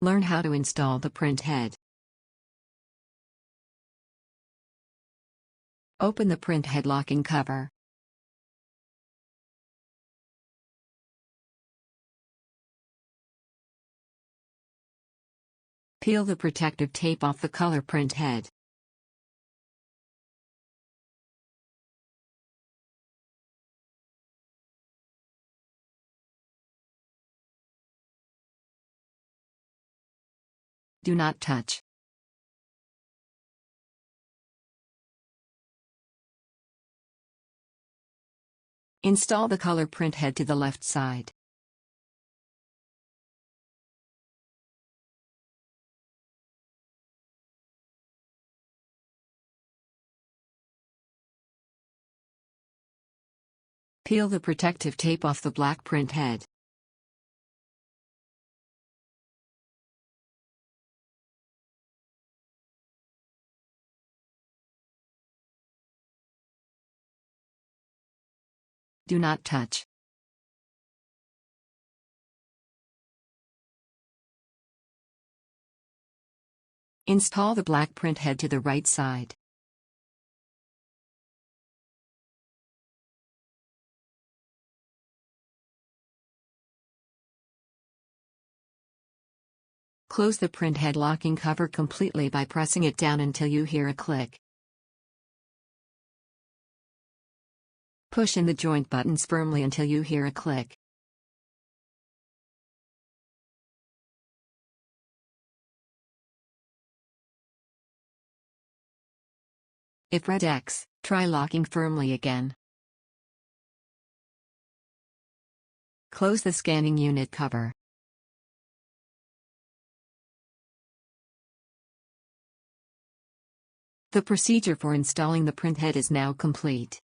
Learn how to install the print head. Open the print head locking cover. Peel the protective tape off the color print head. Do not touch. Install the color print head to the left side. Peel the protective tape off the black print head. Do not touch. Install the black print head to the right side. Close the print head locking cover completely by pressing it down until you hear a click. Push in the joint buttons firmly until you hear a click. If red X, try locking firmly again. Close the scanning unit cover. The procedure for installing the print head is now complete.